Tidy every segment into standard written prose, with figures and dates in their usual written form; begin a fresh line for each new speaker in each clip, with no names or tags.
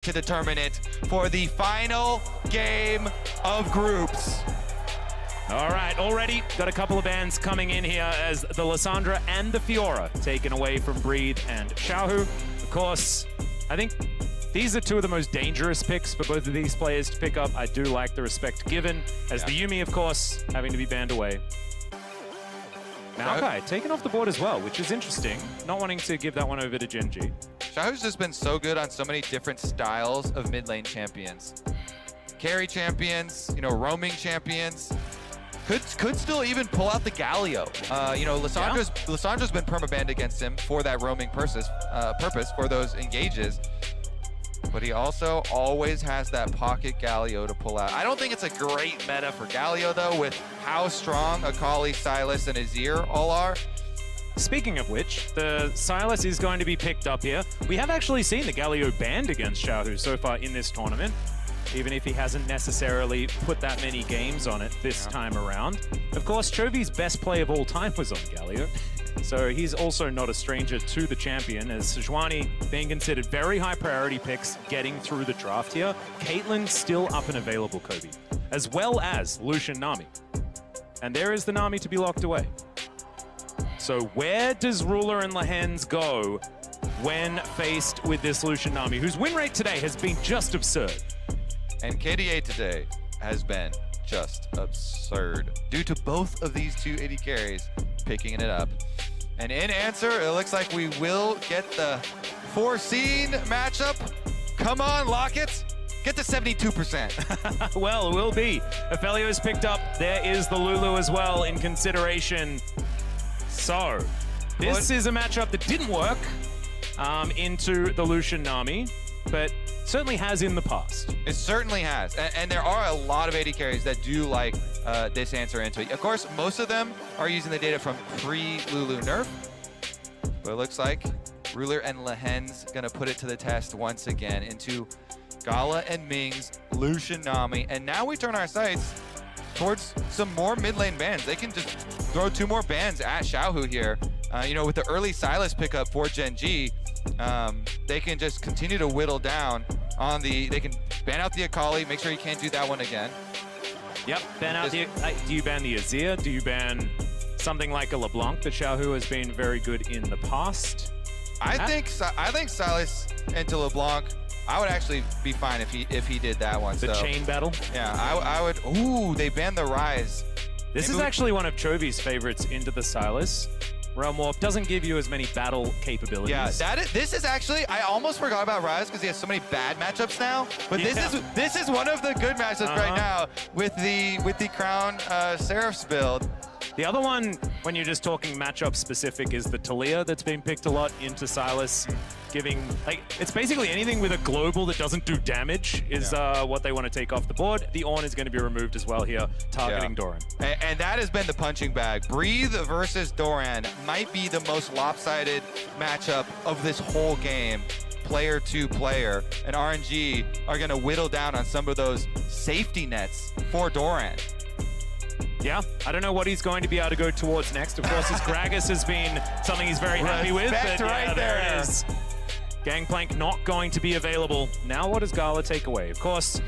to determine it for the final game of groups.
All right, already got a couple of bans coming in here as the Lissandra and the Fiora taken away from Breathe and Xiaohu. Of course, I think these are two of the most dangerous picks for both of these players to pick up. I do like the respect given, as the Yuumi, of course, having to be banned away. Maokai taken off the board as well, which is interesting. Not wanting to give that one over to Genji.
Xiaohu's just been so good on so many different styles of mid lane champions. Carry champions, you know, roaming champions. Could still even pull out the Galio. You know, Lissandra's been permabanned against him for that roaming purpose for those engages. But he also always has that pocket Galio to pull out. I don't think it's a great meta for Galio, though, with how strong Akali, Sylas, and Azir all are.
Speaking of which, the Sylas is going to be picked up here. We have actually seen the Galio banned against Xiaohu so far in this tournament, even if he hasn't necessarily put that many games on it this time around. Of course, Chovy's best play of all time was on Galio, so he's also not a stranger to the champion, as Sejuani being considered very high priority picks getting through the draft here. Caitlyn still up and available, Kobe, as well as Lucian Nami. And there is the Nami to be locked away. So where does Ruler and Lehens go when faced with this Lucian Nami, whose win rate today has been just absurd?
And KDA today has been just absurd due to both of these two AD carries picking it up. And in answer, it looks like we will get the foreseen matchup. Come on, Lockett. Get to 72%.
Well, it will be. Ophelio's picked up. There is the Lulu as well in consideration. So, this is a matchup that didn't work into the Lucian Nami, but certainly has in the past.
It certainly has. And there are a lot of AD carries that do like this answer into it. Of course, most of them are using the data from pre-Lulu nerf, but it looks like Ruler and Lehens gonna put it to the test once again into Gala and Ming's Lucian Nami. And now we turn our sights towards some more mid lane bans. They can just throw two more bans at Xiaohu here. You know, with the early Sylas pickup for Genji, they can just continue to whittle down on the, they can ban out the Akali, make sure you can't do that one again.
Yep, ban out the, do you ban the Azir? Do you ban something like a LeBlanc that Xiaohu has been very good in the past?
I think Sylas into LeBlanc, I would actually be fine if he did that one.
The chain battle?
Yeah, I would, ooh, they banned the Rise.
This is actually one of Chovy's favorites into the Sylas. Realm Warp doesn't give you as many battle capabilities.
Yeah, this is actually, I almost forgot about Rise because he has so many bad matchups now. But this is one of the good matchups right now with the Crown Seraph's build.
The other one, when you're just talking matchup specific, is the Talia that's been picked a lot into Sylas, giving, like, it's basically anything with a global that doesn't do damage is what they want to take off the board. The Ornn is going to be removed as well here, targeting Doran.
And that has been the punching bag. Breathe versus Doran might be the most lopsided matchup of this whole game. Player to player, and RNG are going to whittle down on some of those safety nets for Doran.
Yeah, I don't know what he's going to be able to go towards next. Of course, his Gragas has been something he's very happy with, but
right
there it is. Gangplank not going to be available. Now what does Gala take away? Of course,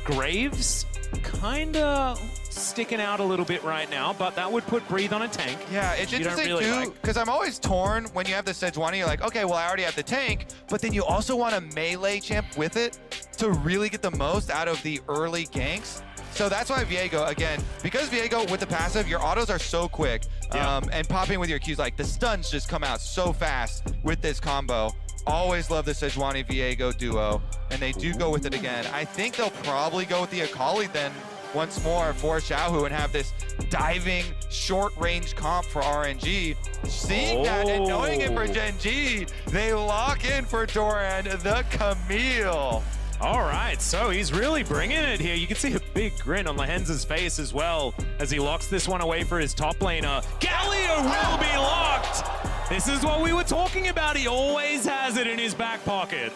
Graves kind of sticking out a little bit right now, but that would put Breathe on a tank.
Yeah, it's interesting too, because I'm always torn when you have the Sejuani. You're like, okay, well, I already have the tank, but then you also want a melee champ with it to really get the most out of the early ganks. So that's why Viego, again, because Viego with the passive, your autos are so quick, and popping with your Qs, like the stuns just come out so fast with this combo. Always love the Sejuani Viego duo, and they do go with it again. I think they'll probably go with the Akali then once more for Xiaohu and have this diving short-range comp for RNG. Seeing that and knowing it for Genji, they lock in for Doran the Camille.
All right, so he's really bringing it here. You can see a big grin on Lehens' face as well as he locks this one away for his top laner. Galio will be locked! This is what we were talking about. He always has it in his back pocket.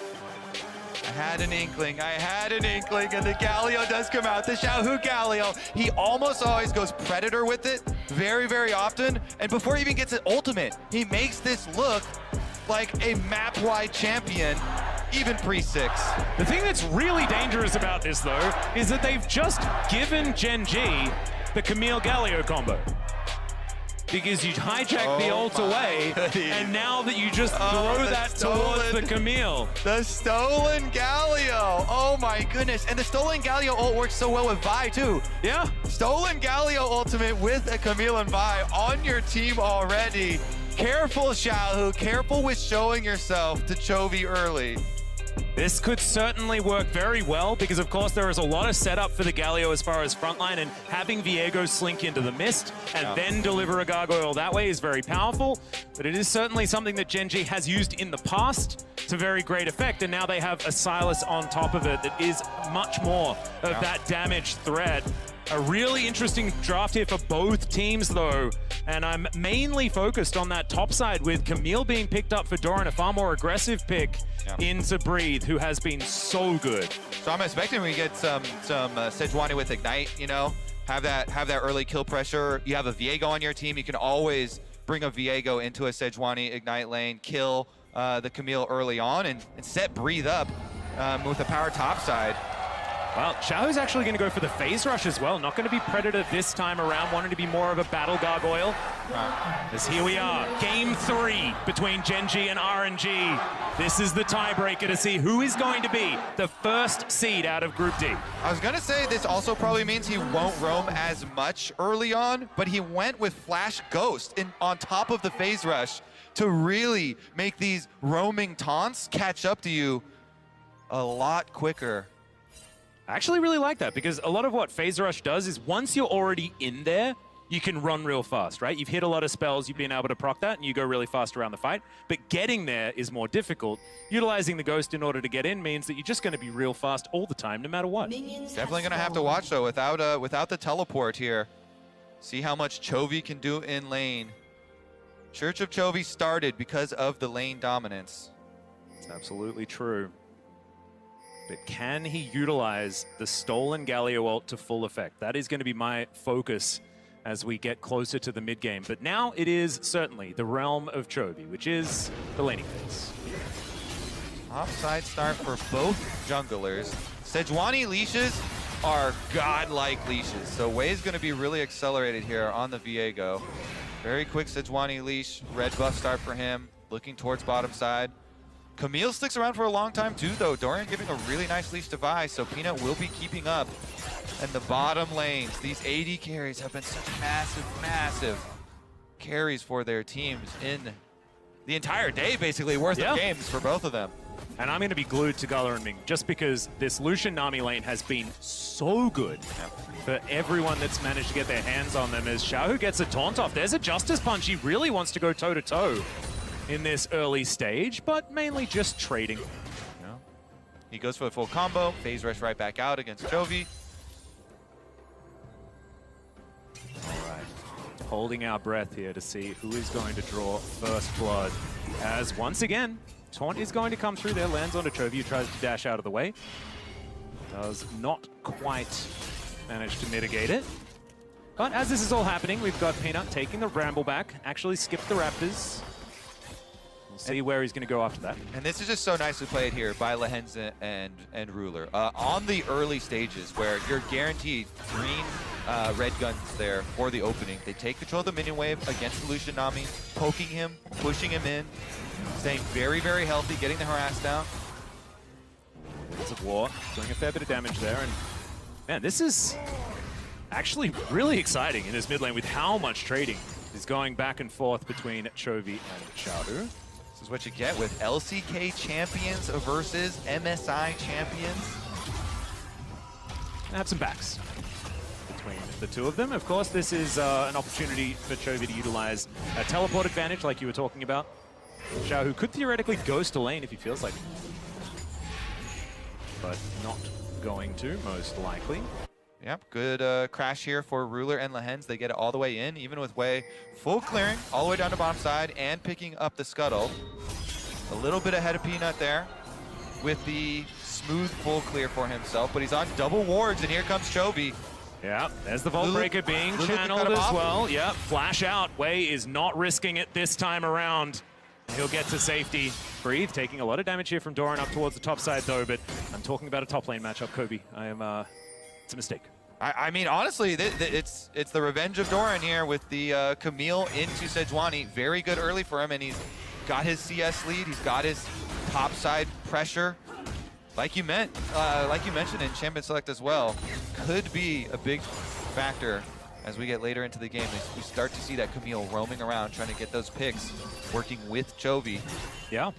I had an inkling, and the Galio does come out. The Xiaohu Galio, he almost always goes Predator with it, very, very often. And before he even gets it ultimate, he makes this look like a map-wide champion. even pre-6.
The thing that's really dangerous about this, though, is that they've just given Gen G the Camille Galio combo. Because you hijack the ult away, and now that you just throw that towards the Camille.
The stolen Galio. Oh my goodness. And the stolen Galio ult works so well with Vi too.
Yeah.
Stolen Galio ultimate with a Camille and Vi on your team already. Careful, Xiaohu. Careful with showing yourself to Chovy early.
This could certainly work very well because, of course, there is a lot of setup for the Galio as far as frontline, and having Viego slink into the mist and then deliver a gargoyle that way is very powerful. But it is certainly something that Gen G has used in the past to very great effect, and now they have a Sylas on top of it that is much more of that damage threat. A really interesting draft here for both teams, though, and I'm mainly focused on that top side with Camille being picked up for Doran, a far more aggressive pick into Breathe, who has been so good.
So I'm expecting we get some Sejuani with Ignite, you know, have that early kill pressure. You have a Viego on your team, you can always bring a Viego into a Sejuani Ignite lane, kill the Camille early on, and set Breathe up with a power top side.
Well, Xiaohu's actually going to go for the phase rush as well. Not going to be Predator this time around, wanting to be more of a battle gargoyle. As here we are, game 3 between Gen G and RNG. This is the tiebreaker to see who is going to be the first seed out of Group D.
I was going to say this also probably means he won't roam as much early on, but he went with Flash Ghost on top of the phase rush to really make these roaming taunts catch up to you a lot quicker.
I actually really like that because a lot of what Phase Rush does is once you're already in there, you can run real fast, right? You've hit a lot of spells, you've been able to proc that, and you go really fast around the fight. But getting there is more difficult. Utilizing the Ghost in order to get in means that you're just going to be real fast all the time, no matter what.
Definitely going to have to watch, though, without the teleport here. See how much Chovy can do in lane. Church of Chovy started because of the lane dominance.
It's absolutely true. But can he utilize the stolen Galio ult to full effect? That is going to be my focus as we get closer to the mid game. But now it is certainly the realm of Chovy, which is the laning phase.
Offside start for both junglers. Sejuani leashes are godlike leashes, so Wei's going to be really accelerated here on the Viego. Very quick Sejuani leash, red buff start for him, looking towards bottom side. Camille sticks around for a long time too, though. Dorian giving a really nice leash to Vi, so Peanut will be keeping up. And the bottom lanes, these AD carries have been such massive carries for their teams in the entire day, basically, worth of games for both of them.
And I'm going to be glued to Gala and Ming just because this Lucian Nami lane has been so good for everyone that's managed to get their hands on them. As Xiaohu gets a taunt off, there's a Justice Punch. He really wants to go toe-to-toe in this early stage, but mainly just trading.
He goes for the full combo, phase rush right back out against Chovy.
All right, holding our breath here to see who is going to draw first blood. As once again, taunt is going to come through there, lands onto Chovy, who tries to dash out of the way. Does not quite manage to mitigate it. But as this is all happening, we've got Peanut taking the Ramble back, actually skipped the Raptors. See where he's going to go after that.
And this is just so nicely played here by Lehens and Ruler. On the early stages where you're guaranteed green red guns there for the opening, they take control of the minion wave against the Lucian Nami, poking him, pushing him in, staying very healthy, getting the harass down.
Winds of War doing a fair bit of damage there. And man, this is actually really exciting in this mid lane with how much trading is going back and forth between Chovy and Xiaohu.
This is what you get with LCK champions versus MSI champions.
And have some backs between the two of them. Of course, this is an opportunity for Chovy to utilize a teleport advantage like you were talking about. Xiaohu could theoretically ghost a lane if he feels like it. But not going to, most likely.
Yep, good crash here for Ruler and Lehens. They get it all the way in, even with Wei full clearing, all the way down to bottom side and picking up the scuttle. A little bit ahead of Peanut there with the smooth full clear for himself, but he's on double wards, and here comes Chovy.
Yeah, there's the Vault Breaker being channeled as well. Yep, flash out. Wei is not risking it this time around. He'll get to safety. Breathe, taking a lot of damage here from Doran up towards the top side, though, but I'm talking about a top lane matchup, Kobe. It's a mistake.
I mean, honestly, it's the revenge of Doran here with the Camille into Sejuani. Very good early for him, and he's got his CS lead. He's got his top side pressure. Like you mentioned in Champion Select as well, could be a big factor as we get later into the game. We start to see that Camille roaming around, trying to get those picks, working with Chovy.
Yeah.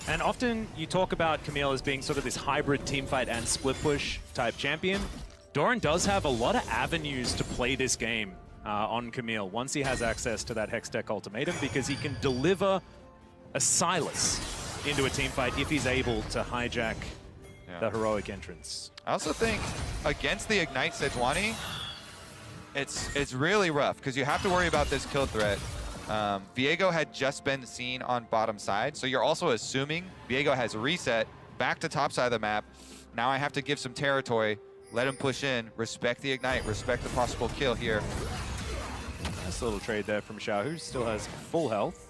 And often you talk about Camille as being sort of this hybrid teamfight and split push type champion. Doran does have a lot of avenues to play this game on Camille once he has access to that Hextech ultimatum, because he can deliver a Sylas into a teamfight if he's able to hijack the heroic entrance.
I also think against the Ignite Sejuani, it's really rough because you have to worry about this kill threat. Viego had just been seen on bottom side, so you're also assuming Viego has reset back to top side of the map. Now I have to give some territory, let him push in, respect the Ignite, respect the possible kill here.
Nice little trade there from Xiao, who still has full health.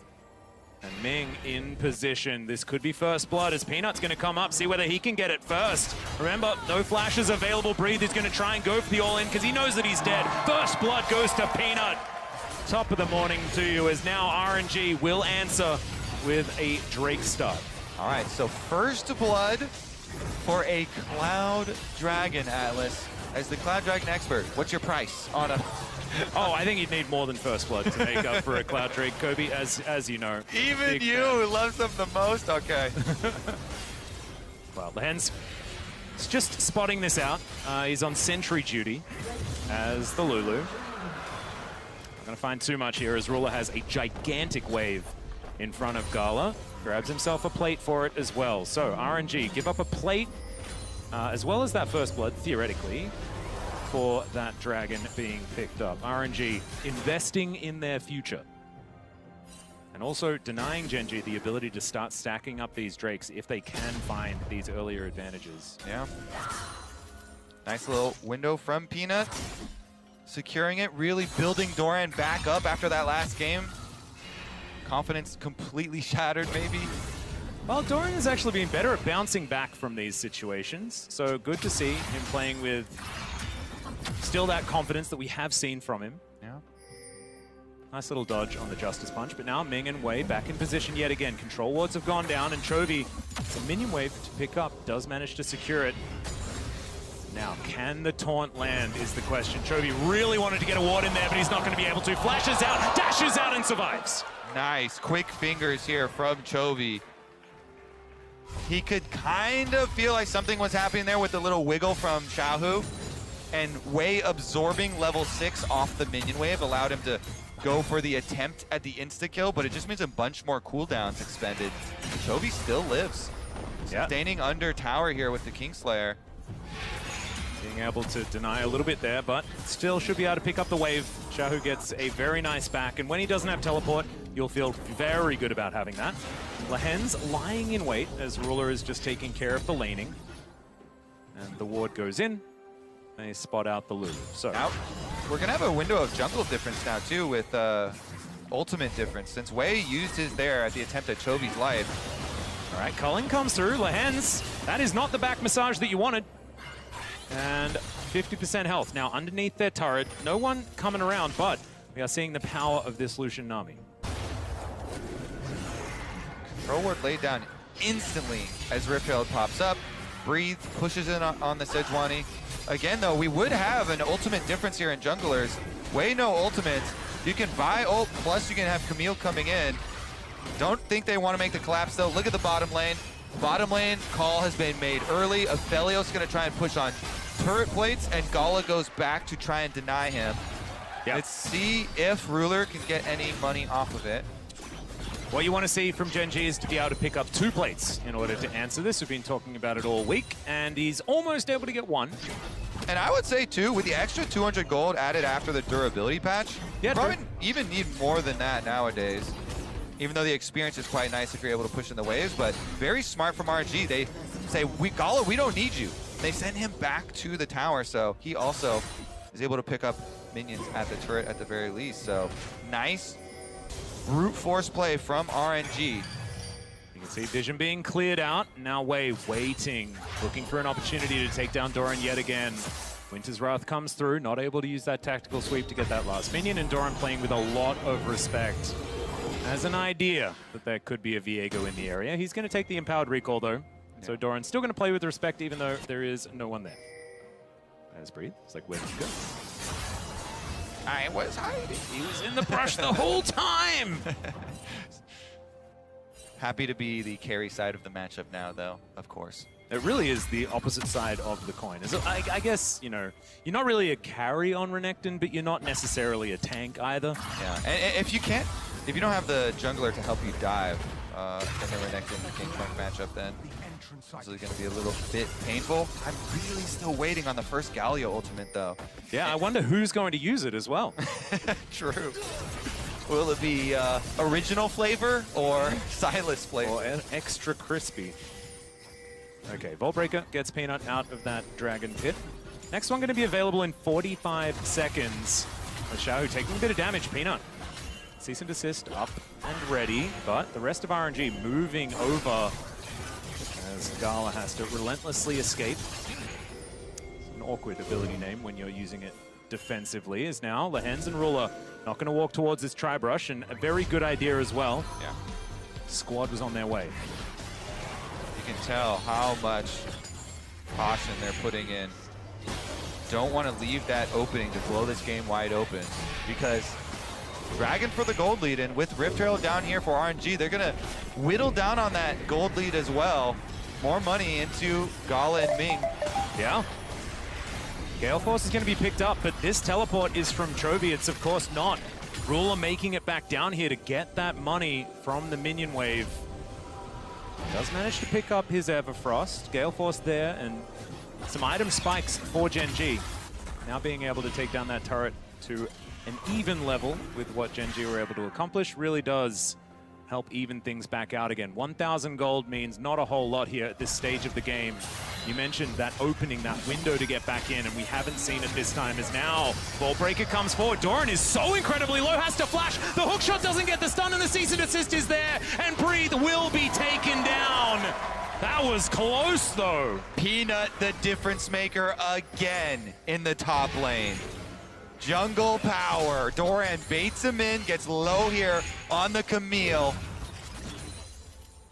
And Ming in position. This could be first blood as Peanut's going to come up, see whether he can get it first. Remember, no flashes available. Breathe is going to try and go for the all-in because he knows that he's dead. First blood goes to Peanut. Top of the morning to you, as now RNG will answer with a Drake start.
All right, so first blood for a Cloud Dragon, Atlas. As the Cloud Dragon expert, what's your price on a...
Oh, I think you'd need more than first blood to make up for a Cloud Drake, Kobe, as you know.
Even you, who loves them the most? Okay.
Well, the Hens is just spotting this out. He's on sentry duty as the Lulu. Not going to find too much here as Ruler has a gigantic wave in front of Gala. Grabs himself a plate for it as well. So RNG give up a plate as well as that first blood, theoretically, for that dragon being picked up. RNG investing in their future. And also denying Gen G the ability to start stacking up these Drakes if they can find these earlier advantages.
Yeah. Nice little window from Peanut. Securing it, really building Doran back up after that last game. Confidence completely shattered, maybe.
Well, Doran has actually been better at bouncing back from these situations. So good to see him playing with still that confidence that we have seen from him.
Yeah.
Nice little dodge on the Justice Punch, but now Ming and Wei back in position yet again. Control wards have gone down, and Chovy, the minion wave to pick up, does manage to secure it. Now, can the taunt land is the question. Chovy really wanted to get a ward in there, but he's not going to be able to. Flashes out, dashes out, and survives.
Nice, quick fingers here from Chovy. He could kind of feel like something was happening there with the little wiggle from Xiaohu. And Wei absorbing level 6 off the minion wave allowed him to go for the attempt at the insta-kill, but it just means a bunch more cooldowns expended. Chovy still lives. Staying under tower here with the Kingslayer.
Being able to deny a little bit there, but still should be able to pick up the wave. Xiaohu gets a very nice back, and when he doesn't have teleport, you'll feel very good about having that. Lahen's lying in wait as Ruler is just taking care of the laning. And the ward goes in. They spot out the Lulu. So
now we're gonna have a window of jungle difference now too with ultimate difference, since Wei used his there at the attempt at Chovy's life.
All right, Culling comes through. Lahen's, that is not the back massage that you wanted. And 50% health now underneath their turret. No one coming around, but we are seeing the power of this Lucian Nami.
Control ward laid down instantly as Riptail pops up. Breathe, pushes in on the Sejuani. Again, though, we would have an ultimate difference here in junglers. Wei no ultimate. You can buy ult, plus you can have Camille coming in. Don't think they want to make the collapse, though. Look at the bottom lane. Bottom lane call has been made early. Aphelios going to try and push on turret plates, and Gala goes back to try and deny him. Yep. Let's see if Ruler can get any money off of it.
What you want to see from Gen G is to be able to pick up 2 plates in order to answer this. We've been talking about it all week, and he's almost able to get 1.
And I would say, too, with the extra 200 gold added after the durability patch, you probably even need more than that nowadays. Even though the experience is quite nice if you're able to push in the waves, but very smart from RNG. They say, Gala, we don't need you. They send him back to the tower, so he also is able to pick up minions at the turret at the very least. So nice brute force play from RNG.
You can see Vision being cleared out. Now Wei waiting, looking for an opportunity to take down Doran yet again. Winter's Wrath comes through, not able to use that tactical sweep to get that last minion, and Doran playing with a lot of respect. Has an idea that there could be a Viego in the area. He's going to take the Empowered Recall though. Yeah. So Doran's still going to play with respect even though there is no one there. As breathe. It's like, where did you go?
I was hiding.
He was in the brush the whole time!
Happy to be the carry side of the matchup now though, of course.
It really is the opposite side of the coin. I guess, you know, you're not really a carry on Renekton, but you're not necessarily a tank either.
Yeah, and if you don't have the jungler to help you dive in the Renekton King-Trunk matchup, then it's going to be a little bit painful. I'm really still waiting on the first Galio ultimate, though.
Yeah, I wonder who's going to use it as well.
True. Will it be original flavor or Silas flavor?
Or extra crispy. Okay, Voltbreaker gets Peanut out of that Dragon Pit. Next one going to be available in 45 seconds. Xiaohu taking a bit of damage. Peanut. Cease and desist up and ready, but the rest of RNG moving over as Gala has to relentlessly escape. It's an awkward ability name when you're using it defensively. Is now Lehens and Ruler not going to walk towards this Tri-Brush, and a very good idea as well.
Yeah.
Squad was on their way.
You can tell how much caution they're putting in. Don't want to leave that opening to blow this game wide open, because Dragon for the gold lead, and with Rift Herald down here for RNG, they're going to whittle down on that gold lead as well. More money into Gala and Ming.
Yeah. Gale Force is going to be picked up, but this teleport is from Chovy. It's of course not. Ruler making it back down here to get that money from the minion wave. Does manage to pick up his Everfrost. Gale Force there, and some item spikes for Gen G. Now being able to take down that turret to an even level with what Gen G were able to accomplish really does help even things back out again. 1,000 gold means not a whole lot here at this stage of the game. You mentioned that opening, that window to get back in, and we haven't seen it this time as now. Ballbreaker comes forward. Doran is so incredibly low, has to flash. The hookshot doesn't get the stun, and the cease and desist is there, and Breathe will be taken down. That was close, though.
Peanut, the difference maker again in the top lane. Jungle power. Doran baits him in, gets low here on the Camille.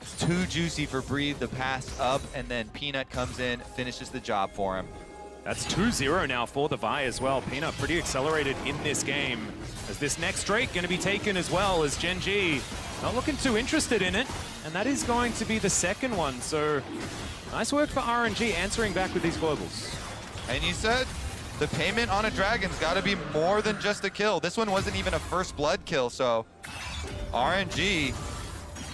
It's too juicy for Breathe to pass up, and then Peanut comes in, finishes the job for him.
That's 2-0 now for the Vi as well. Peanut pretty accelerated in this game. As this next Drake going to be taken as well as Gen G not looking too interested in it. And that is going to be the second one. So nice work for RNG answering back with these globals.
And you said the payment on a Dragon's got to be more than just a kill. This one wasn't even a first blood kill, so RNG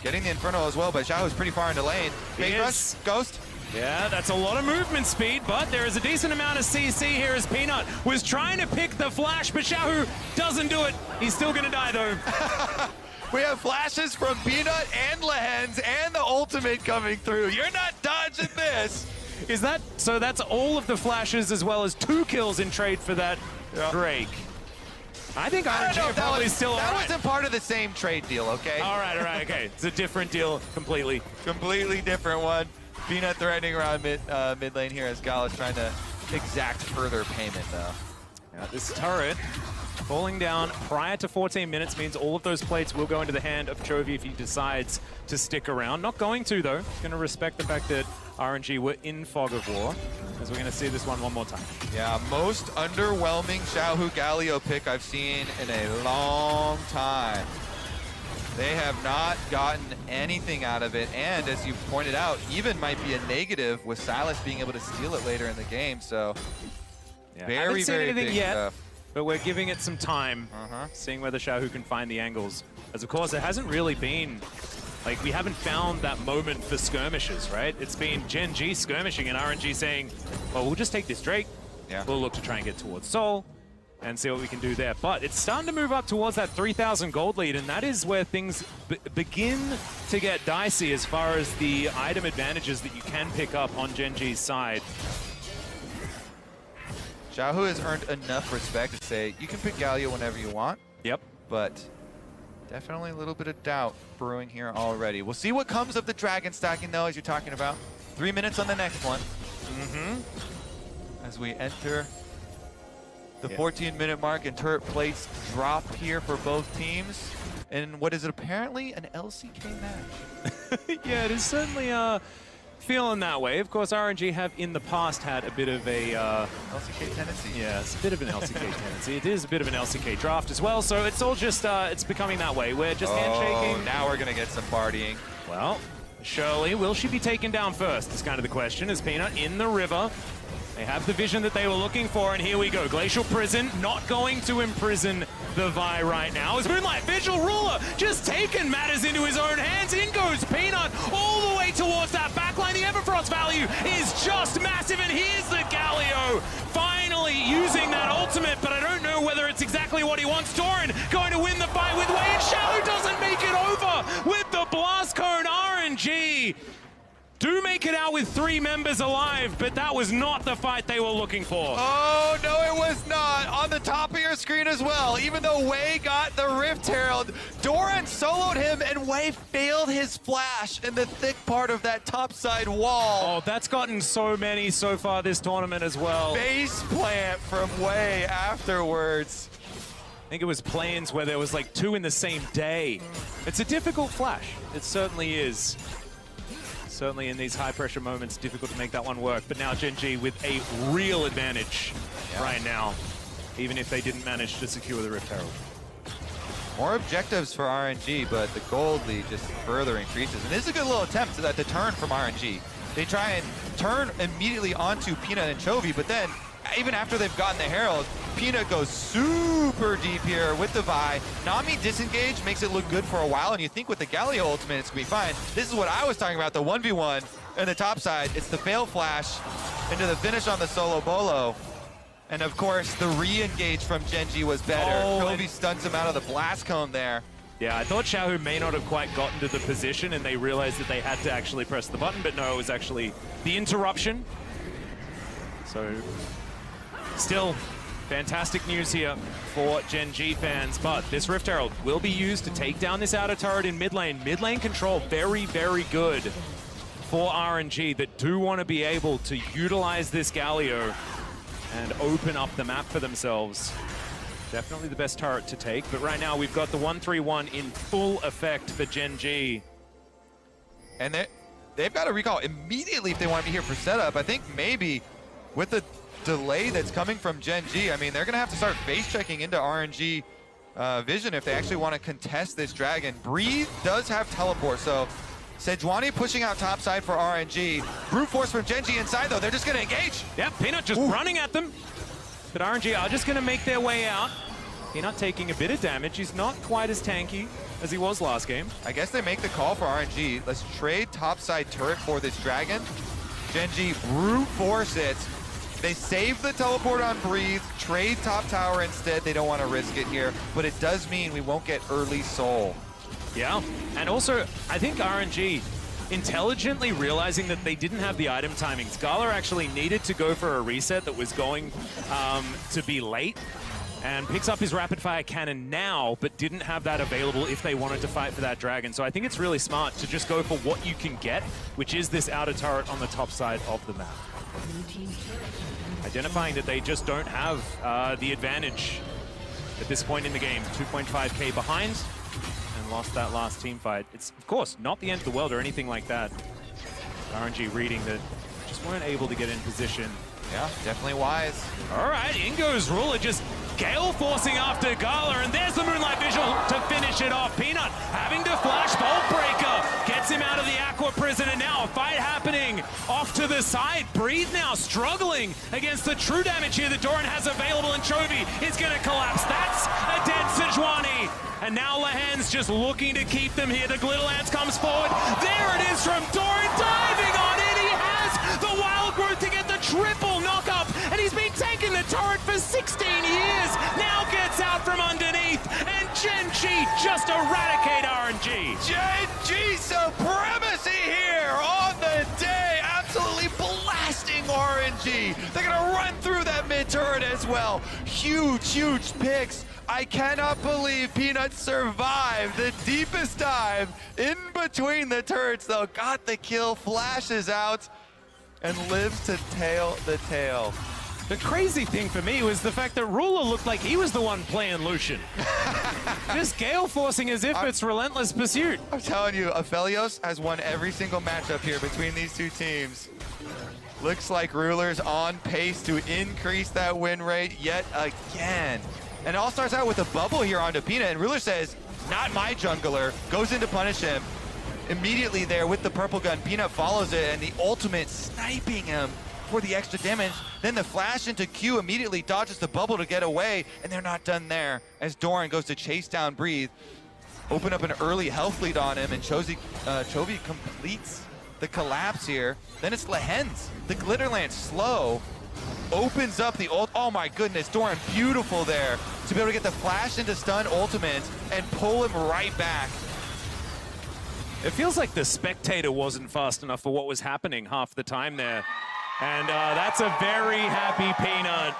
getting the Inferno as well, but Xiaohu's pretty far into lane. Big rush, Ghost.
Yeah, that's a lot of movement speed, but there is a decent amount of CC here as Peanut was trying to pick the flash, but Xiaohu doesn't do it. He's still going to die, though.
We have flashes from Peanut and Lehens and the ultimate coming through. You're not dodging this.
Is that, so that's all of the flashes as well as 2 kills in trade for that Drake. I think RNG are probably still all right.
That wasn't part of the same trade deal, okay?
All right, okay. It's a different deal completely.
Completely different one. Peanut threading around mid lane here as Gal is trying to exact further payment, though.
Now this turret falling down prior to 14 minutes means all of those plates will go into the hand of Chovy if he decides to stick around. Not going to, though. He's going to respect the fact that RNG were in Fog of War, as we're going to see this one more time.
Yeah, most underwhelming Xiaohu Galio pick I've seen in a long time. They have not gotten anything out of it, and as you pointed out, even might be a negative with Silas being able to steal it later in the game, so
yeah,
very big
yet,
stuff.
But we're giving it some time, seeing whether Xiaohu can find the angles. As of course, it hasn't really been, like, we haven't found that moment for skirmishes, right? It's been Gen G skirmishing and RNG saying, well, we'll just take this Drake, we'll look to try and get towards Soul, and see what we can do there. But it's starting to move up towards that 3,000 gold lead, and that is where things begin to get dicey as far as the item advantages that you can pick up on Gen G's side.
Xiaohu has earned enough respect to say, you can pick Galio whenever you want.
Yep.
But Definitely a little bit of doubt brewing here already. We'll see what comes of the dragon stacking, though, as you're talking about. 3 minutes on the next one. As we enter the 14-minute mark and turret plates drop here for both teams. And what is it apparently an LCK match?
Yeah, it is certainly feeling that way. Of course, RNG have in the past had a bit of a
LCK tendency.
Yeah, it's a bit of an LCK tendency. It is a bit of an LCK draft as well, so it's all just it's becoming that way. We're just handshaking.
Now we're gonna get some partying.
Well, Shirley, will she be taken down first? Is kind of the question. As Peanut in the river. They have the vision that they were looking for, and here we go. Glacial Prison not going to imprison the Vi right now. As Moonlight Vigil Ruler just taken matters into his own hands. In goes Peanut all the way towards that backline. The Everfrost value is just massive, and here's the Galio finally using that ultimate, but I don't know whether it's exactly what he wants. Doran going to win the fight with Wei, and Shalu doesn't make it over with the Blast Cone. RNG do make it out with 3 members alive, but that was not the fight they were looking for.
Oh, no, it was not. On the top of your screen as well, even though Wei got the Rift Herald, Doran soloed him, and Wei failed his flash in the thick part of that topside wall.
Oh, that's gotten so many so far this tournament as well.
Face plant from Wei afterwards.
I think it was plans where there was like 2 in the same day. It's a difficult flash. It certainly is. Certainly in these high-pressure moments, difficult to make that one work. But now Gen G with a real advantage right now, even if they didn't manage to secure the Rift Herald.
More objectives for RNG, but the gold lead just further increases. And this is a good little attempt at the turn from RNG. They try and turn immediately onto Peanut and Chovy, but then even after they've gotten the Herald, Peanut goes super deep here with the Vi. Nami disengage makes it look good for a while, and you think with the Galio ultimate it's gonna be fine. This is what I was talking about, the 1v1 in the top side. It's the fail flash into the finish on the solo bolo. And of course, the re-engage from Gen G was better. Chovy stunts him out of the blast cone there.
Yeah, I thought Xiaohu may not have quite gotten to the position, and they realized that they had to actually press the button, but no, it was actually the interruption. So still, fantastic news here for Gen G fans, but this Rift Herald will be used to take down this outer turret in mid lane. Mid lane control, very, very good for RNG that do want to be able to utilize this Galio and open up the map for themselves. Definitely the best turret to take, but right now we've got the 1-3-1 in full effect for Gen G.
And they've got to recall immediately if they want to be here for setup. I think maybe with the delay that's coming from Gen G, I mean, they're going to have to start face checking into RNG vision if they actually want to contest this dragon. Breathe does have teleport, so Sejuani pushing out topside for RNG. Brute force from Gen G inside, though. They're just going to engage.
Yeah, Peanut just running at them. But RNG are just going to make their way out. Peanut taking a bit of damage. He's not quite as tanky as he was last game.
I guess they make the call for RNG. Let's trade topside turret for this dragon. Gen G brute force it. They save the teleport on Breathe, trade top tower instead. They don't want to risk it here, but it does mean we won't get early soul.
Yeah, and also, I think RNG intelligently realizing that they didn't have the item timings. Gala actually needed to go for a reset that was going to be late, and picks up his rapid fire cannon now, but didn't have that available if they wanted to fight for that dragon. So I think it's really smart to just go for what you can get, which is this outer turret on the top side of the map. Identifying that they just don't have the advantage at this point in the game. 2.5k behind, and lost that last team fight. It's, of course, not the end of the world or anything like that. RNG reading that just weren't able to get in position.
Yeah, definitely wise.
All right, in goes Ruler, just gale forcing after Gala, and there's the Moonlight Visual to finish it off. Peanut having to flash Bolt Breaker, gets him out of the Aqua Prison, and now a fight happening off to the side. Breathe now struggling against the true damage here that Doran has available, and Chovy is going to collapse. That's a dead Sejuani. And now Lahan's just looking to keep them here. The Glitter Lance comes forward. There it is from Doran, diving on it. He has the Wild Growth to get the triple knock-up, and he's been taking the turret for 16 years. Now gets out from underneath, and Gen G just eradicate RNG.
Gen G supremacy here on the day. Absolutely blasting RNG. They're going to run through that that mid turret as well. Huge picks. I cannot believe Peanut survived the deepest dive in between the turrets, though. Got the kill, flashes out, and lives to tail the tail.
The crazy thing for me was the fact that Ruler looked like he was the one playing Lucian. Just gale forcing as if it's relentless pursuit.
I'm telling you, Aphelios has won every single matchup here between these two teams. Looks like Ruler's on pace to increase that win rate yet again. And it all starts out with a bubble here onto Peanut, and Ruler says, not my jungler, goes in to punish him. Immediately there with the purple gun, Peanut follows it, and the ultimate sniping him for the extra damage. Then the flash into Q immediately dodges the bubble to get away, and they're not done there as Doran goes to chase down Breathe. Open up an early health lead on him, and Chovy completes the collapse here. Then it's Lehen's. The Glitterlance slow opens up the ult. Oh my goodness, Doran beautiful there to be able to get the flash into stun ultimate and pull him right back.
It feels like the spectator wasn't fast enough for what was happening half the time there. And that's a very happy Peanut.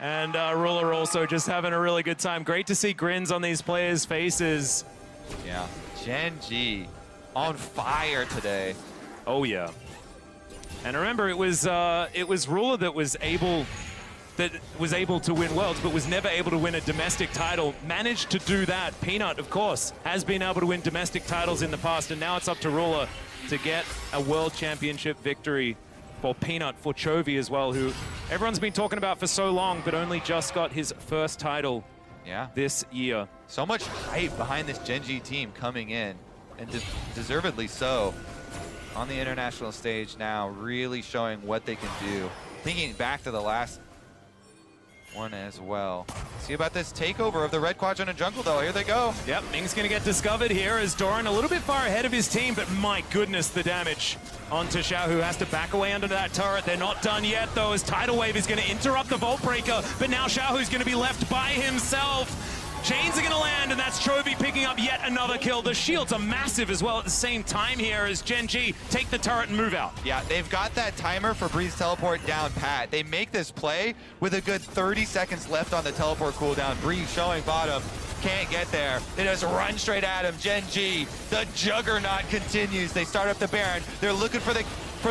And Ruler also just having a really good time. Great to see grins on these players' faces.
Yeah, Gen G on fire today.
Oh yeah. And remember, it was Ruler that was able to win Worlds, but was never able to win a domestic title. Managed to do that. Peanut, of course, has been able to win domestic titles in the past, and now it's up to Ruler to get a World Championship victory for Peanut, for Chovy as well, who everyone's been talking about for so long, but only just got his first title this year.
So much hype behind this Gen G team coming in, and deservedly so. On the international stage now, really showing what they can do. Thinking back to the last one as well. See about this takeover of the red quadrant and jungle, though. Here they go.
Yep, Ming's gonna get discovered here as Doran a little bit far ahead of his team, but my goodness, the damage onto Xiao, who has to back away under that turret. They're not done yet, though, as Tidal Wave is gonna interrupt the Vault Breaker, but now Xiao, who's gonna be left by himself. Chains are gonna land, and that's Chovy picking up yet another kill. The shields are massive as well at the same time here as Gen G take the turret and move out. Yeah,
they've got that timer for Breeze's teleport down pat. They make this play with a good 30 seconds left on the teleport cooldown. Breeze showing bottom, can't get there. They just run straight at him. Gen G, the juggernaut continues. They start up the Baron. They're looking for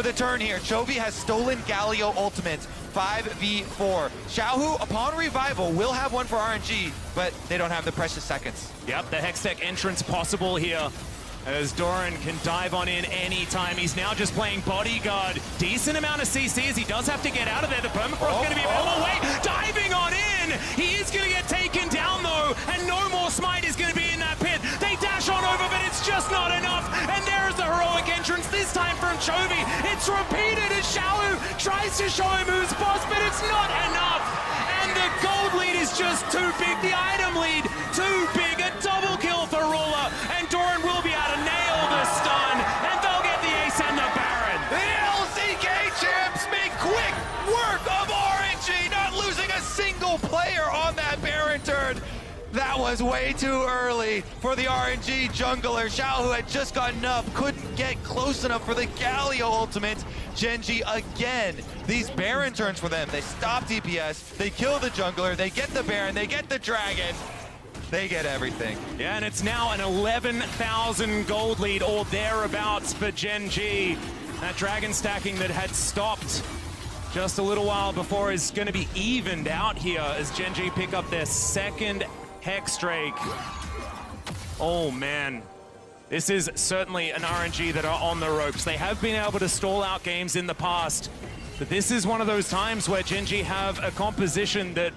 the turn here. Chovy has stolen Galio ultimate. 5v4. Xiaohu, upon revival, will have one for RNG, but they don't have the precious seconds.
Yep, the Hextech entrance possible here, as Doran can dive on in anytime. He's now just playing bodyguard. Decent amount of CC as he does have to get out of there. The permafrost's going to be available. Wait, diving on in! He is going to get taken down, though, and no more smite is going to be in that pit. They dash on over, but it's just not enough. And there's the heroic entrance, this time from Chovy. It's repeated as Xiaohu tries to show him who's boss, but it's not enough. And the gold lead is just too big. The item lead, too big. A double kill for Ruler. And Doran will be able to nail the stun. And they'll get the ace and the Baron.
The LCK champs make quick work of RNG, not losing a single player on that Baron turn. That was way too early for the RNG jungler. Xiao, who had just gotten up, couldn't get close enough for the Galio ultimate. Gen G again, these Baron turns for them. They stop DPS, they kill the jungler, they get the Baron, they get the dragon. They get everything.
Yeah, and it's now an 11,000 gold lead or thereabouts for Gen G. That dragon stacking that had stopped just a little while before is going to be evened out here as Gen G pick up their second Hex Drake. Oh man, this is certainly an RNG that are on the ropes. They have been able to stall out games in the past, but this is one of those times where Gen G have a composition that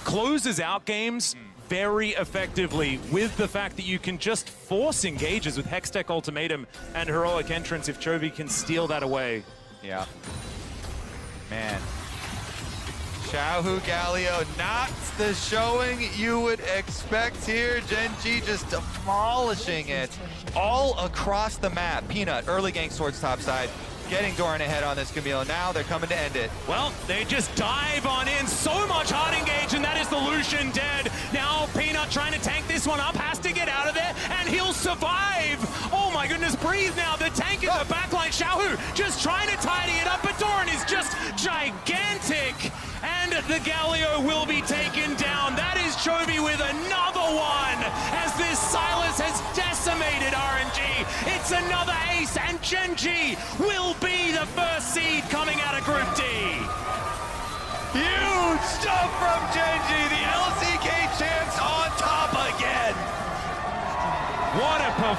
closes out games very effectively with the fact that you can just force engages with Hextech Ultimatum and Heroic Entrance if Chovy can steal that away.
Yeah. Man. Xiaohu Galio, not the showing you would expect here. Gen G just demolishing it all across the map. Peanut, early ganks towards top side. Getting Doran ahead on this Camille. Now they're coming to end it.
Well, they just dive on in. So much hard engage, and that is the Lucian dead. Now Peanut trying to tank this one up, has to get out of there, and he'll survive. Oh my goodness, Breathe now. The tank in the backline. Xiaohu just trying to tidy it up, but Doran is just gigantic. And the Galio will be taken down. That is Chovy with another one as this Silas has decimated RNG. It's another ace, and Genji will be the first seed coming out of Group D.
Huge stuff from Genji. The LCK champs on top again.
What a performance.